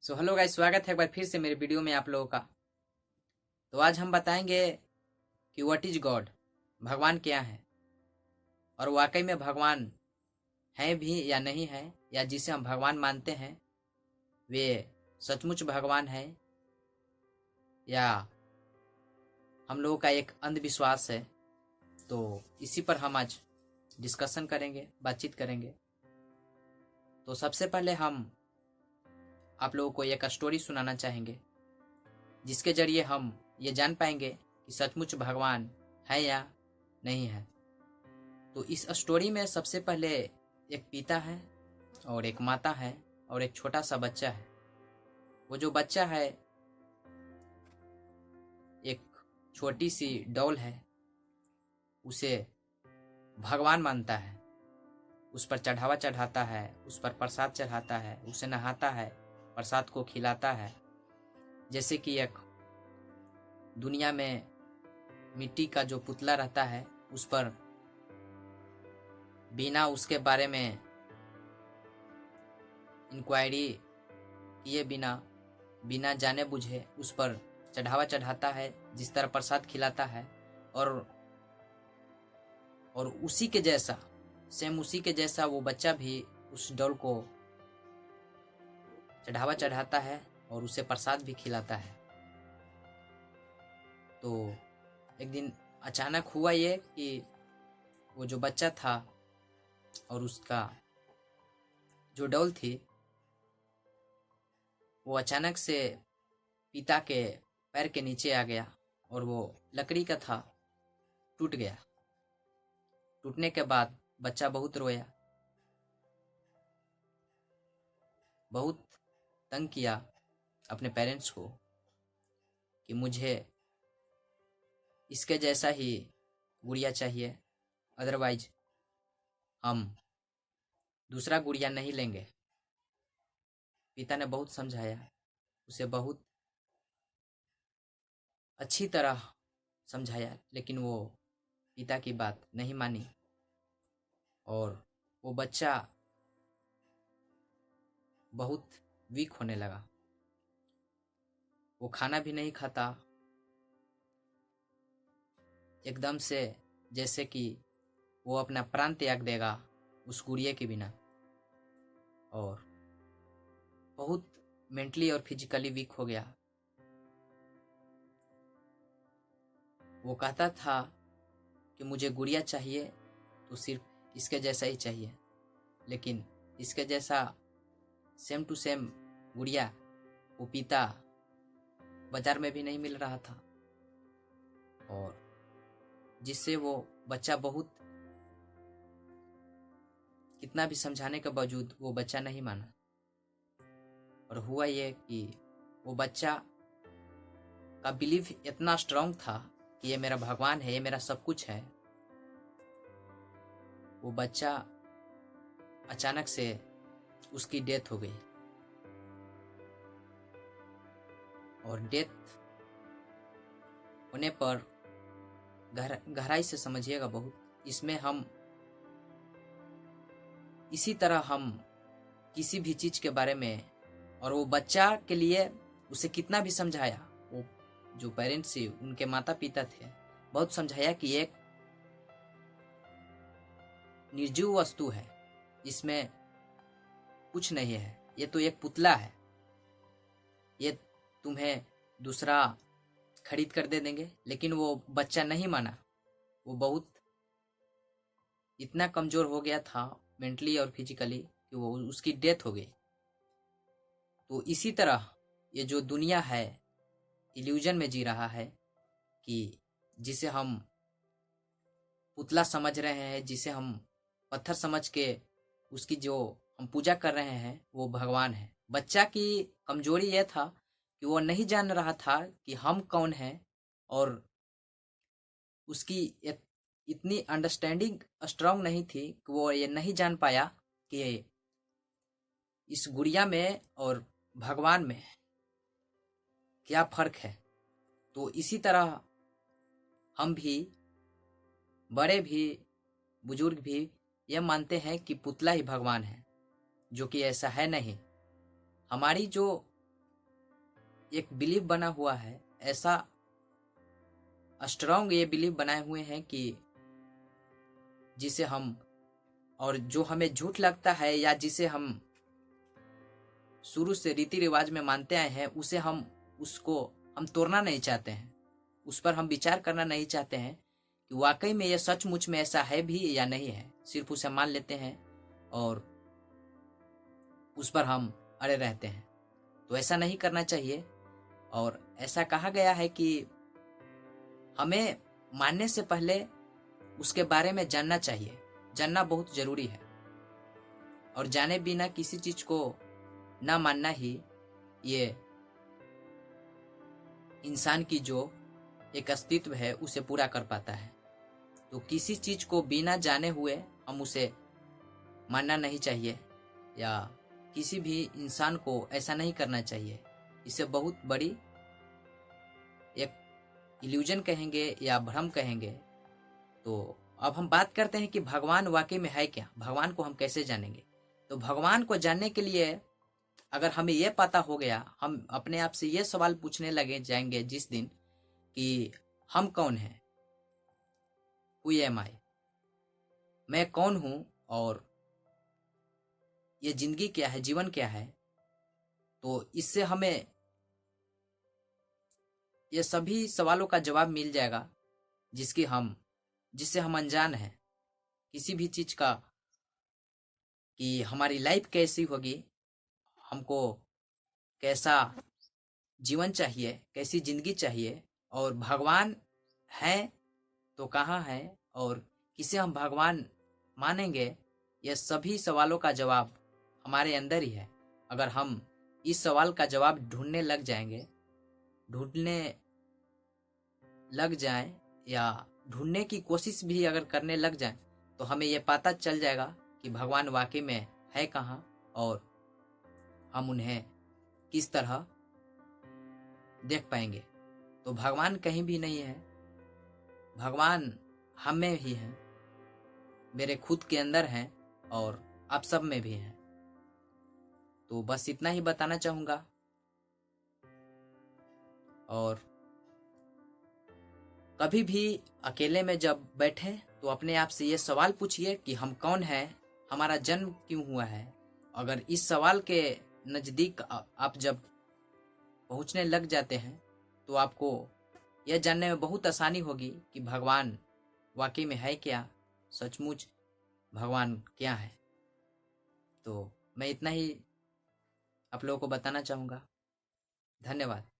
Hello guys, स्वागत है एक बार फिर से मेरे वीडियो में आप लोगों का। तो आज हम बताएंगे कि व्हाट इज गॉड, भगवान क्या है और वाकई में भगवान है भी या नहीं है, या जिसे हम भगवान मानते हैं वे सचमुच भगवान है या हम लोगों का एक अंधविश्वास है। तो इसी पर हम आज डिस्कशन करेंगे, बातचीत करेंगे। तो सबसे पहले हम आप लोगों को एक स्टोरी सुनाना चाहेंगे जिसके जरिए हम ये जान पाएंगे कि सचमुच भगवान है या नहीं है। तो इस स्टोरी में सबसे पहले एक पिता है और एक माता है और एक छोटा सा बच्चा है। वो जो बच्चा है एक छोटी सी डॉल है, उसे भगवान मानता है, उस पर चढ़ावा चढ़ाता है, उस पर प्रसाद चढ़ाता है, उसे नहाता है, प्रसाद को खिलाता है। जैसे कि एक दुनिया में मिट्टी का जो पुतला रहता है उस पर बिना उसके बारे में इंक्वायरी किए बिना जाने बुझे उस पर चढ़ावा चढ़ाता है, जिस तरह प्रसाद खिलाता है। और उसी के जैसा उसी के जैसा वो बच्चा भी उस डॉल को चढ़ावा चढ़ाता है और उसे प्रसाद भी खिलाता है। तो एक दिन अचानक हुआ ये कि वो जो बच्चा था और उसका जो डॉल थी वो अचानक से पिता के पैर के नीचे आ गया और वो लकड़ी का था, टूट गया। टूटने के बाद बच्चा बहुत रोया, बहुत तंग किया अपने पेरेंट्स को कि मुझे इसके जैसा ही गुड़िया चाहिए, अदरवाइज हम दूसरा गुड़िया नहीं लेंगे। पिता ने बहुत समझाया, उसे बहुत अच्छी तरह समझाया, लेकिन वो पिता की बात नहीं मानी और वो बच्चा बहुत वीक होने लगा। वो खाना भी नहीं खाता, एकदम से जैसे कि वो अपना प्राण त्याग देगा उस गुड़िया के बिना, और बहुत मेंटली और फिजिकली वीक हो गया। वो कहता था कि मुझे गुड़िया चाहिए तो सिर्फ इसके जैसा ही चाहिए, लेकिन इसके जैसा सेम टू सेम गुड़िया वो पिता बाजार में भी नहीं मिल रहा था, और जिससे वो बच्चा बहुत कितना भी समझाने के बावजूद वो बच्चा नहीं माना। और हुआ ये कि वो बच्चा का बिलीफ इतना स्ट्रांग था कि ये मेरा भगवान है, ये मेरा सब कुछ है। वो बच्चा अचानक से उसकी डेथ हो गई, और डेथ होने पर गहराई से समझिएगा बहुत, इसमें हम इसी तरह हम किसी भी चीज के बारे में, और वो बच्चा के लिए उसे कितना भी समझाया, वो जो पेरेंट्स थे उनके माता पिता थे, बहुत समझाया कि एक निर्जीव वस्तु है, इसमें कुछ नहीं है, ये तो एक पुतला है, ये तुम्हें दूसरा खरीद कर दे देंगे। लेकिन वो बच्चा नहीं माना। वो बहुत इतना कमजोर हो गया था मेंटली और फिजिकली कि वो उसकी डेथ हो गई। तो इसी तरह ये जो दुनिया है इल्यूजन में जी रहा है, कि जिसे हम पुतला समझ रहे हैं, जिसे हम पत्थर समझ के उसकी जो हम पूजा कर रहे हैं वो भगवान है। बच्चा की कमजोरी यह था कि वो नहीं जान रहा था कि हम कौन हैं, और उसकी इतनी अंडरस्टैंडिंग स्ट्रांग नहीं थी कि वो ये नहीं जान पाया कि इस गुड़िया में और भगवान में क्या फर्क है। तो इसी तरह हम भी, बड़े भी, बुजुर्ग भी ये मानते हैं कि पुतला ही भगवान है, जो कि ऐसा है नहीं। हमारी जो एक बिलीव बना हुआ है, ऐसा स्ट्रांग ये बिलीव बनाए हुए हैं कि जिसे हम, और जो हमें झूठ लगता है या जिसे हम शुरू से रीति रिवाज में मानते आए हैं, उसे हम उसको हम तोड़ना नहीं चाहते हैं, उस पर हम विचार करना नहीं चाहते हैं कि वाकई में ये सचमुच में ऐसा है भी या नहीं है। सिर्फ उसे मान लेते हैं और उस पर हम अड़े रहते हैं। तो ऐसा नहीं करना चाहिए। और ऐसा कहा गया है कि हमें मानने से पहले उसके बारे में जानना चाहिए। जानना बहुत जरूरी है, और जाने बिना किसी चीज को ना मानना ही ये इंसान की जो एक अस्तित्व है उसे पूरा कर पाता है। तो किसी चीज को बिना जाने हुए हम उसे मानना नहीं चाहिए, या किसी भी इंसान को ऐसा नहीं करना चाहिए। इसे बहुत बड़ी एक इल्यूजन कहेंगे या भ्रम कहेंगे। तो अब हम बात करते हैं कि भगवान वाकई में है क्या, भगवान को हम कैसे जानेंगे। तो भगवान को जानने के लिए अगर हमें यह पता हो गया, हम अपने आप से ये सवाल पूछने लगे जाएंगे जिस दिन कि हम कौन हैं, हु एम आई, मैं कौन हूं और ये जिंदगी क्या है, जीवन क्या है। तो इससे हमें ये सभी सवालों का जवाब मिल जाएगा जिससे हम अनजान हैं किसी भी चीज का, कि हमारी लाइफ कैसी होगी, हमको कैसा जीवन चाहिए, कैसी जिंदगी चाहिए, और भगवान है तो कहाँ है, और किसे हम भगवान मानेंगे। ये सभी सवालों का जवाब हमारे अंदर ही है। अगर हम इस सवाल का जवाब ढूंढने लग जाएं या ढूंढने की कोशिश भी अगर करने लग जाएं, तो हमें यह पता चल जाएगा कि भगवान वाकई में है कहाँ, और हम उन्हें किस तरह देख पाएंगे। तो भगवान कहीं भी नहीं है, भगवान हम में ही है, मेरे खुद के अंदर हैं और आप सब में भी हैं। तो बस इतना ही बताना चाहूंगा। और कभी भी अकेले में जब बैठे तो अपने आप से ये सवाल पूछिए कि हम कौन हैं, हमारा जन्म क्यों हुआ है। अगर इस सवाल के नज़दीक आप जब पहुंचने लग जाते हैं, तो आपको यह जानने में बहुत आसानी होगी कि भगवान वाकई में है क्या, सचमुच भगवान क्या है। तो मैं इतना ही आप लोगों को बताना चाहूँगा। धन्यवाद।